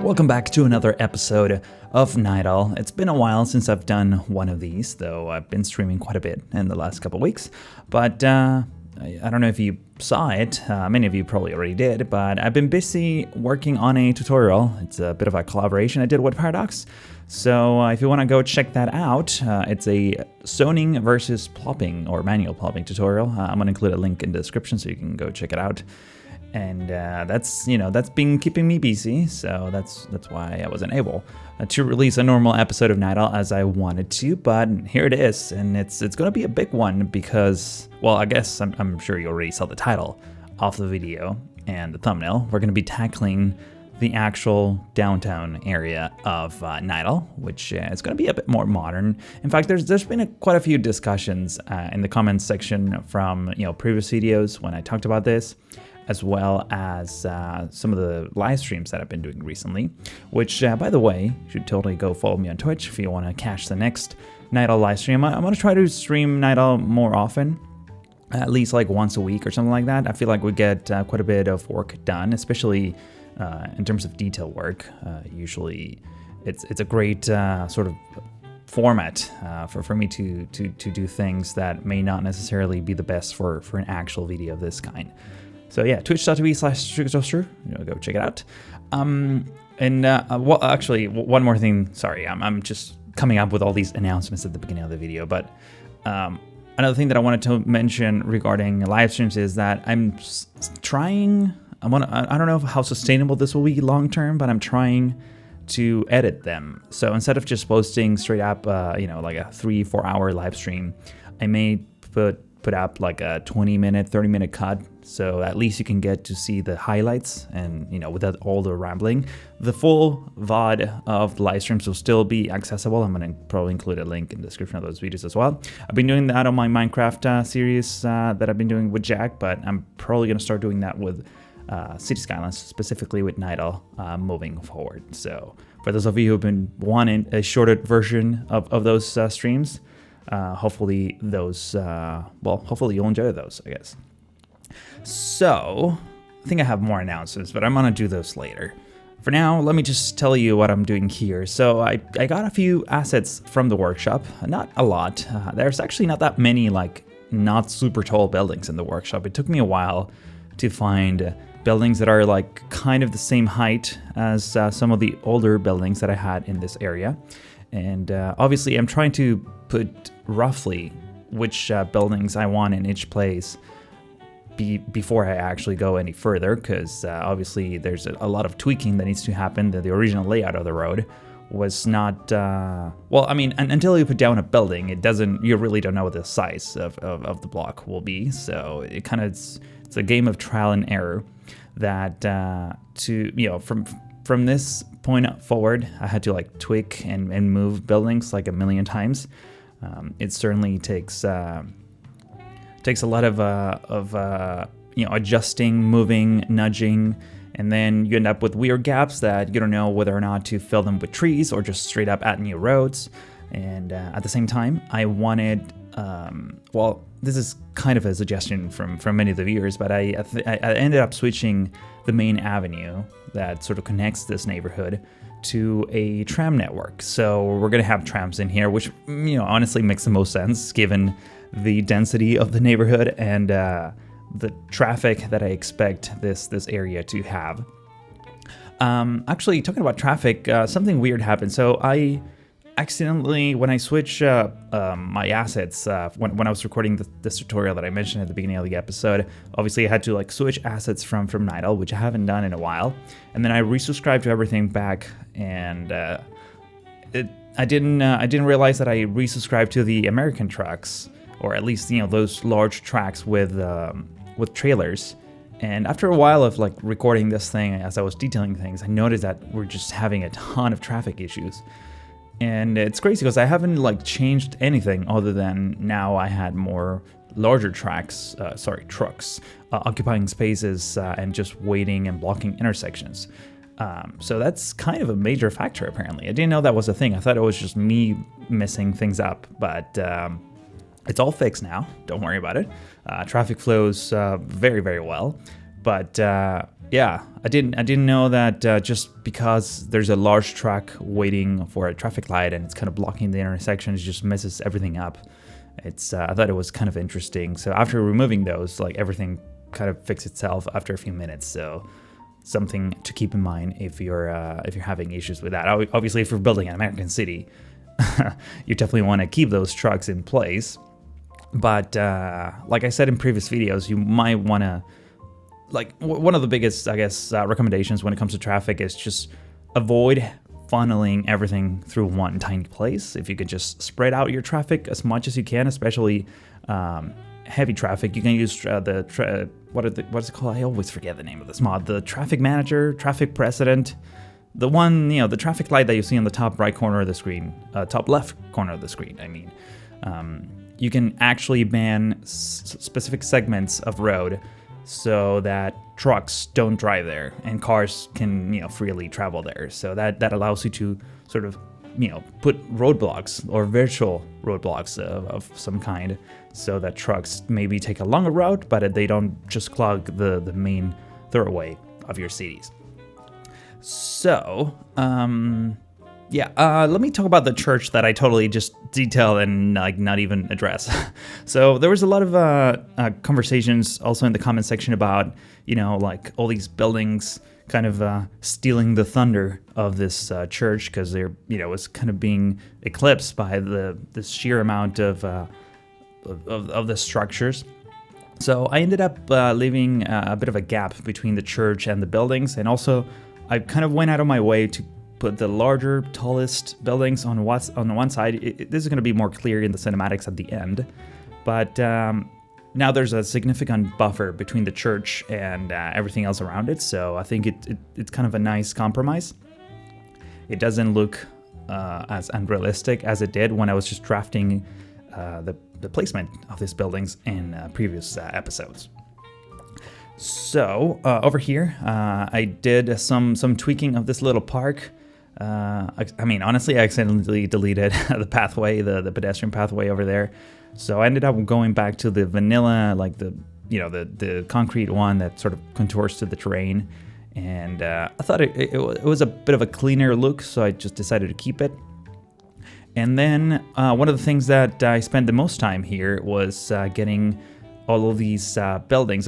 Welcome back to another episode of Nydal. It's been a while since I've done one of these, though I've been streaming quite a bit in the last couple of weeks. But I don't know if you saw it, many of you probably already did, but I've been busy working on a tutorial. It's a bit of a collaboration I did with Paradox. So if you want to go check that out, it's a zoning versus plopping or manual plopping tutorial. I'm going to include a link in the description so you can go check it out. And that's been keeping me busy, so that's why I wasn't able to release a normal episode of Nydal as I wanted to, but here it is, and it's going to be a big one because, well, I guess I'm sure you already saw the title of the video and the thumbnail. We're going to be tackling the actual downtown area of Nydal, which is going to be a bit more modern. In fact, there's been quite a few discussions in the comments section from previous videos when I talked about this, as well as some of the live streams that I've been doing recently, which, by the way, you should totally go follow me on Twitch if you want to catch the next Nydal live stream. I'm going to try to stream Nydal more often, at least like once a week or something like that. I feel like we get quite a bit of work done, especially in terms of detail work. Usually it's a great sort of format for me to do things that may not necessarily be the best for an actual video of this kind. So yeah, twitch.tv/Sugartoaster, go check it out. Well, actually, one more thing. Sorry, I'm just coming up with all these announcements at the beginning of the video. But another thing that I wanted to mention regarding live streams is that I'm trying. I don't know how sustainable this will be long term, but I'm trying to edit them. So instead of just posting straight up, like a 3-4 hour live stream, I may put up like a 20-minute, 30-minute cut, so at least you can get to see the highlights and, without all the rambling. The full VOD of the live streams will still be accessible. I'm going to probably include a link in the description of those videos as well. I've been doing that on my Minecraft series that I've been doing with Jack, but I'm probably going to start doing that with City Skylines, specifically with Nydal, moving forward. So for those of you who've been wanting a shorter version of those streams, hopefully you'll enjoy those, I guess. So I think I have more announcements, but I'm gonna do those later. For now, let me just tell you what I'm doing here. So I got a few assets from the workshop, not a lot. There's actually not that many not super tall buildings in the workshop. It took me a while to find buildings that are kind of the same height as some of the older buildings that I had in this area. And obviously I'm trying to put roughly which buildings I want in each place before I actually go any further, because obviously there's a lot of tweaking that needs to happen. The original layout of the road was not, until you put down a building, you really don't know what the size of the block will be. So it's a game of trial and error that from this point forward, I had to tweak and move buildings a million times. It certainly takes a lot of adjusting, moving, nudging, and then you end up with weird gaps that you don't know whether or not to fill them with trees or just straight up add new roads. And at the same time, I wanted, this is kind of a suggestion from many of the viewers, but I ended up switching the main avenue that sort of connects this neighborhood to a tram network. So we're gonna have trams in here, which honestly makes the most sense given the density of the neighborhood and the traffic that I expect this area to have. Actually, talking about traffic, something weird happened. So I accidentally, when I switch my assets, when I was recording this tutorial that I mentioned at the beginning of the episode, obviously I had to switch assets from Nydal, which I haven't done in a while, and then I resubscribed to everything back, and I didn't realize that I resubscribed to the American trucks, or at least those large tracks with trailers. And after a while of recording this thing as I was detailing things, I noticed that we're just having a ton of traffic issues. And it's crazy because I haven't changed anything other than now I had more larger trucks occupying spaces and just waiting and blocking intersections. So that's kind of a major factor apparently. I didn't know that was a thing. I thought it was just me messing things up, but it's all fixed now. Don't worry about it. Traffic flows very, very well. But yeah, I didn't know that just because there's a large truck waiting for a traffic light and it's kind of blocking the intersection, it just messes everything up. I thought it was kind of interesting. So after removing those, like everything kind of fixed itself after a few minutes. So something to keep in mind if you're having issues with that. Obviously, if you're building an American city, you definitely want to keep those trucks in place. But like I said in previous videos, you might want to, like, one of the biggest, I guess, recommendations when it comes to traffic is just avoid funneling everything through one tiny place. If you could just spread out your traffic as much as you can, especially heavy traffic, you can use what is it called? I always forget the name of this mod. The traffic manager, traffic precedent, the one, the traffic light that you see on the top right corner of the screen, top left corner of the screen. I mean, you can actually ban specific segments of road so that trucks don't drive there and cars can, freely travel there. So that allows you to sort of, put roadblocks or virtual roadblocks of some kind so that trucks maybe take a longer route, but they don't just clog the main thoroughway of your cities. So, let me talk about the church that I totally just detail and not even address. So there was a lot of conversations also in the comment section about, like all these buildings kind of stealing the thunder of this church because they're, was kind of being eclipsed by the sheer amount of the structures. So I ended up leaving a bit of a gap between the church and the buildings, and also I kind of went out of my way to put the larger, tallest buildings on the one side. This is going to be more clear in the cinematics at the end, but now there's a significant buffer between the church and everything else around it, so I think it's kind of a nice compromise. It doesn't look as unrealistic as it did when I was just drafting the placement of these buildings in previous episodes. So over here, I did some tweaking of this little park. I mean, honestly, I accidentally deleted the pathway, the pedestrian pathway over there. So I ended up going back to the vanilla, like the concrete one that sort of contours to the terrain. And I thought it was a bit of a cleaner look, so I just decided to keep it. And then one of the things that I spent the most time here was getting all of these buildings,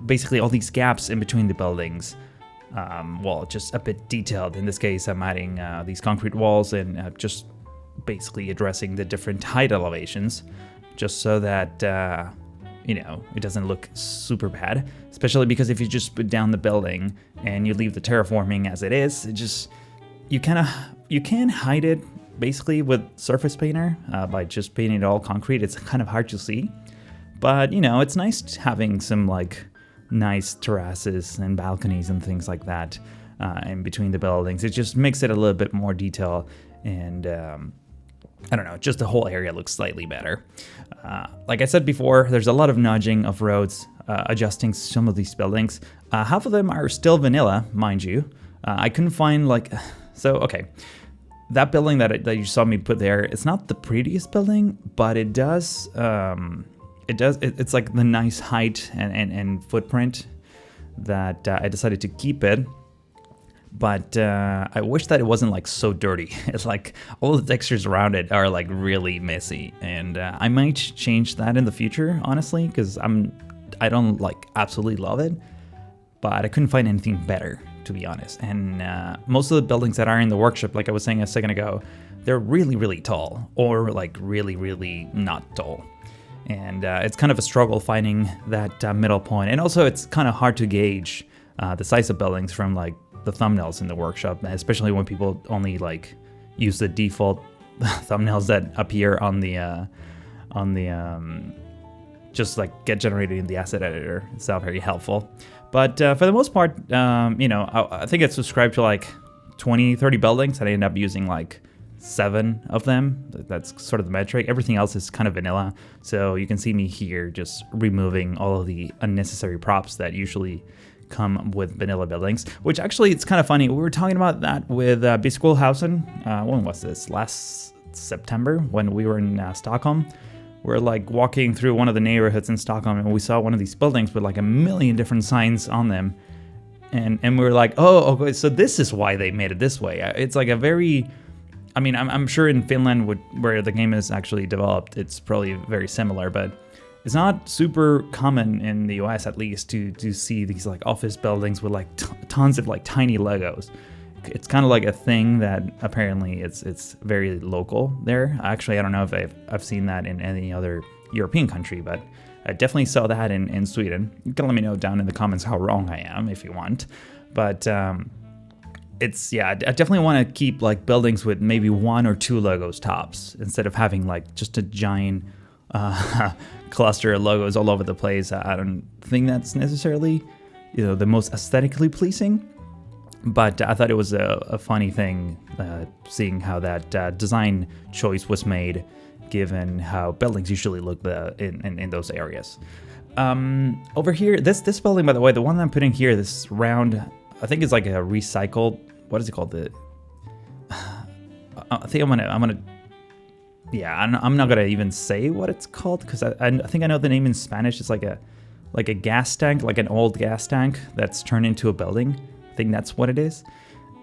basically all these gaps in between the buildings. Just a bit detailed. In this case, I'm adding these concrete walls and just basically addressing the different height elevations, just so that it doesn't look super bad. Especially because if you just put down the building and you leave the terraforming as it is, you can hide it basically with surface painter by just painting it all concrete. It's kind of hard to see, but it's nice having some nice terraces and balconies and things like that in between the buildings. It just makes it a little bit more detail, and I don't know, just the whole area looks slightly better. Like I said before, there's a lot of nudging of roads, adjusting some of these buildings. Half of them are still vanilla, mind you. I couldn't find okay. That building that you saw me put there, it's not the prettiest building, but it's like the nice height and footprint that I decided to keep it. But I wish that it wasn't so dirty. It's like all the textures around it are really messy, and I might change that in the future, honestly, because I don't absolutely love it, but I couldn't find anything better, to be honest. And most of the buildings that are in the workshop, like I was saying a second ago, they're really, really tall, or really, really not tall. And it's kind of a struggle finding that middle point. And also it's kind of hard to gauge the size of buildings from the thumbnails in the workshop, especially when people only use the default thumbnails that appear on the just get generated in the asset editor. It's not very helpful. But for the most part, I think it's subscribed to 20, 30 buildings, and I end up using 7 of them. That's sort of the metric. Everything else is kind of vanilla. So you can see me here just removing all of the unnecessary props that usually come with vanilla buildings, which actually it's kind of funny. We were talking about that with Biskålhausen. When was this? Last September when we were in Stockholm. we're like walking through one of the neighborhoods in Stockholm, and we saw one of these buildings with like a million different signs on them. And we were like, oh, okay, so this is why they made it this way. It's like a very, I mean, I'm sure in Finland, where the game is actually developed, it's probably very similar, but it's not super common in the US, at least, to see these like office buildings with like tons of like tiny Legos. It's kind of like a thing that apparently it's very local there. Actually, I don't know if I've seen that in any other European country, but I definitely saw that in Sweden. You can let me know down in the comments how wrong I am if you want. But it's, yeah, I definitely want to keep like buildings with maybe 1 or 2 Legos tops instead of having like just a giant cluster of logos all over the place. I don't think that's necessarily, the most aesthetically pleasing. But I thought it was a funny thing seeing how that design choice was made, given how buildings usually look in those areas. Over here, this building, by the way, the one that I'm putting here, this round, I think it's like a recycled. What is it called? I think I'm gonna. Yeah, I'm not gonna even say what it's called because I think I know the name in Spanish. It's like a gas tank, like an old gas tank that's turned into a building. I think that's what it is.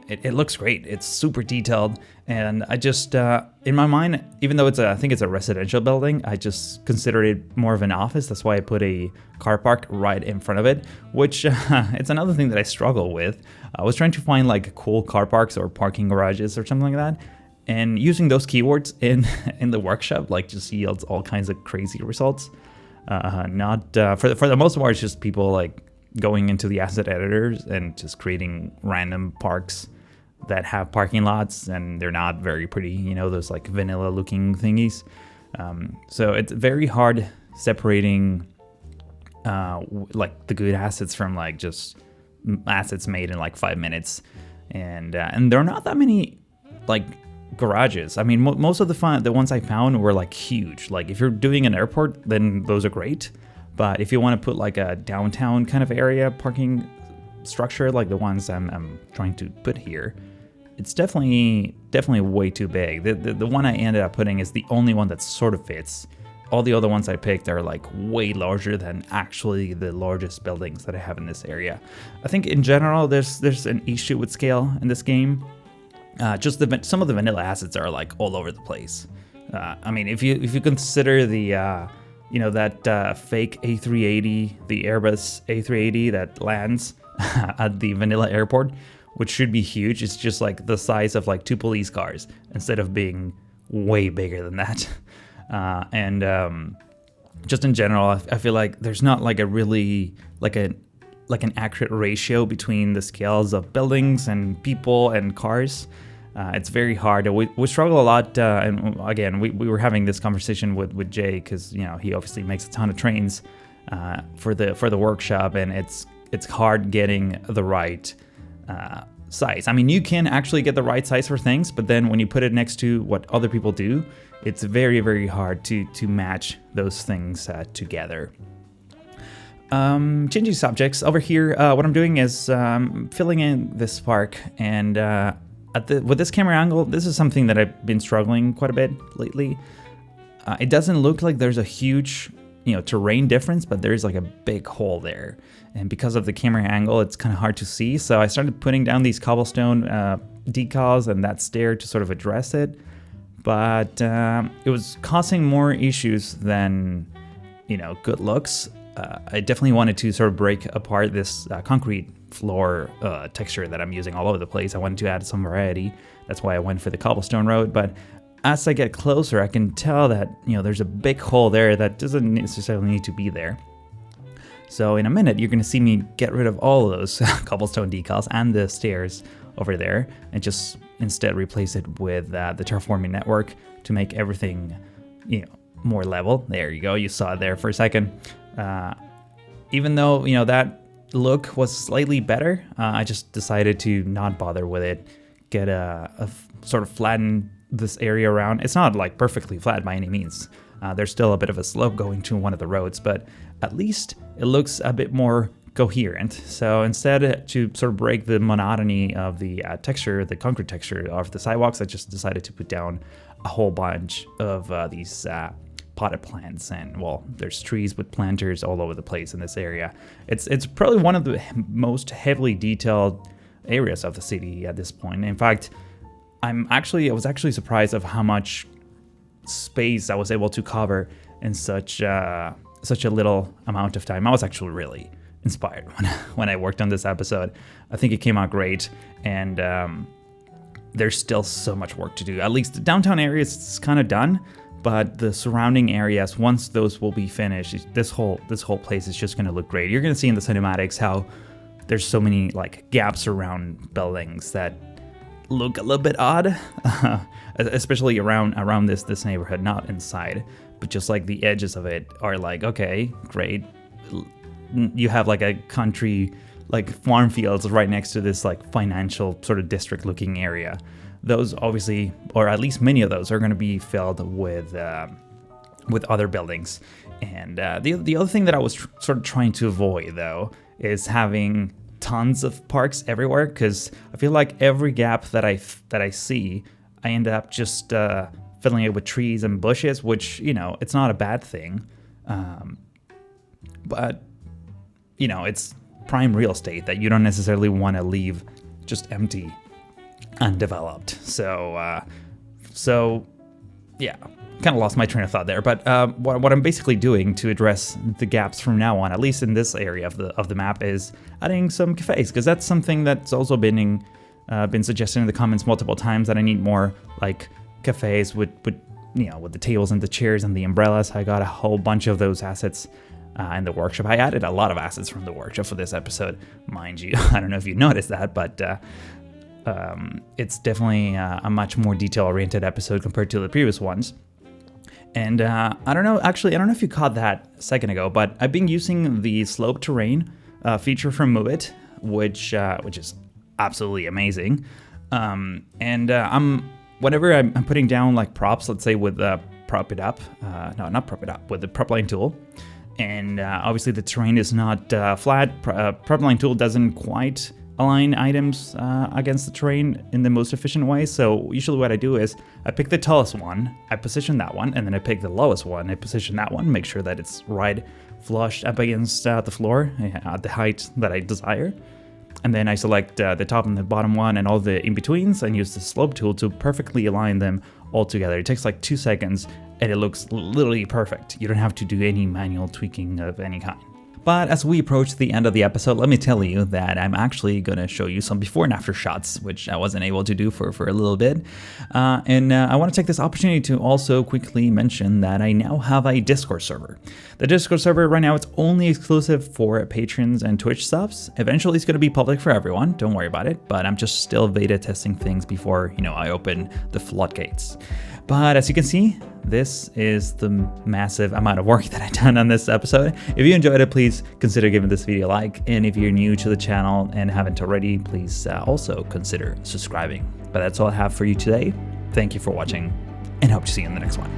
It looks great. It's super detailed, and I just in my mind, even though I think it's a residential building, I just consider it more of an office. That's why I put a car park right in front of it, which it's another thing that I struggle with. I was trying to find like cool car parks or parking garages or something like that, and using those keywords in the workshop like just yields all kinds of crazy results. Not for the most part, it's just people like going into the asset editors and just creating random parks that have parking lots, and they're not very pretty, those like vanilla looking thingies. So it's very hard separating like the good assets from like just assets made in like 5 minutes. And there are not that many like garages. I mean, most of the ones I found were like huge. Like if you're doing an airport, then those are great. But if you want to put like a downtown kind of area parking structure, like the ones I'm trying to put here, it's definitely way too big. The one I ended up putting is the only one that sort of fits. All the other ones I picked are like way larger than actually the largest buildings that I have in this area. I think in general there's an issue with scale in this game. Just some of the vanilla assets are like all over the place. I mean, if you consider the that fake A380, the Airbus A380 that lands at the vanilla airport, which should be huge. It's just like the size of like 2 police cars instead of being way bigger than that. Just in general, I feel like there's not like a really like an accurate ratio between the scales of buildings and people and cars. It's very hard. We struggle a lot. And again, we were having this conversation with Jay because he obviously makes a ton of trains for the workshop, and it's hard getting the right size. I mean, you can actually get the right size for things, but then when you put it next to what other people do, it's very, very hard to match those things together. Changing subjects, over here, what I'm doing is filling in this park, and with this camera angle, this is something that I've been struggling quite a bit lately. It doesn't look like there's a huge terrain difference, but there's like a big hole there. And because of the camera angle, it's kind of hard to see. So I started putting down these cobblestone decals and that stair to sort of address it. But it was causing more issues than, good looks. I definitely wanted to sort of break apart this concrete floor texture that I'm using all over the place. I wanted to add some variety. That's why I went for the cobblestone road. But as I get closer, I can tell that, there's a big hole there that doesn't necessarily need to be there. So in a minute, you're going to see me get rid of all of those cobblestone decals and the stairs over there and just instead replace it with the terraforming network to make everything, more level. There you go. You saw it there for a second. Even though, that look was slightly better, I just decided to not bother with it, get a sort of flatten this area around. It's not like perfectly flat by any means. There's still a bit of a slope going to one of the roads, but at least it looks a bit more coherent. So instead, to sort of break the monotony of the texture, the concrete texture of the sidewalks, I just decided to put down a whole bunch of these potted plants, and well, there's trees with planters all over the place in this area. It's probably one of the most heavily detailed areas of the city at this point. In fact, I was actually surprised of how much space I was able to cover in such a little amount of time. I was actually really inspired when I worked on this episode. I think it came out great, and there's still so much work to do. At least the downtown area is kind of done, but the surrounding areas, once those will be finished, this whole place is just going to look great. You're going to see in the cinematics how there's so many like gaps around buildings that look a little bit odd, especially around this neighborhood, not inside, but just like the edges of it are like, okay, great. You have like a country, like farm fields right next to this like financial sort of district looking area. Those obviously, or at least many of those, are going to be filled with other buildings. And the other thing that I was sort of trying to avoid though is having tons of parks everywhere, because I feel like every gap that I see, I end up just filling it with trees and bushes, which, you know, it's not a bad thing, but you know, it's prime real estate that you don't necessarily want to leave just empty, undeveloped. So yeah, kind of lost my train of thought there. But what I'm basically doing to address the gaps from now on, at least in this area of the map, is adding some cafes, because that's something that's also been suggested in the comments multiple times, that I need more like cafes with you know, with the tables and the chairs and the umbrellas. I got a whole bunch of those assets in the workshop. I added a lot of assets from the workshop for this episode, mind you. I don't know if you noticed that, but it's definitely a much more detail-oriented episode compared to the previous ones. And I don't know if you caught that a second ago, but I've been using the slope terrain feature from Move It, which is absolutely amazing. Whenever I'm putting down like props, let's say with Prop It Up, with the prop line tool, and obviously the terrain is not flat. Prop line tool doesn't quite align items against the terrain in the most efficient way. So usually what I do is I pick the tallest one, I position that one, and then I pick the lowest one, I position that one, make sure that it's right flush up against the floor at the height that I desire. And then I select the top and the bottom one and all the in-betweens, and use the slope tool to perfectly align them all together. It takes like 2 seconds and it looks literally perfect. You don't have to do any manual tweaking of any kind. But as we approach the end of the episode, let me tell you that I'm actually going to show you some before and after shots, which I wasn't able to do for a little bit. And I want to take this opportunity to also quickly mention that I now have a Discord server. The Discord server right now, it's only exclusive for patrons and Twitch subs. Eventually it's going to be public for everyone, don't worry about it, but I'm just still beta testing things before, you know, I open the floodgates. But as you can see, this is the massive amount of work that I've done on this episode. If you enjoyed it, please consider giving this video a like. And if you're new to the channel and haven't already, please also consider subscribing. But that's all I have for you today. Thank you for watching, and hope to see you in the next one.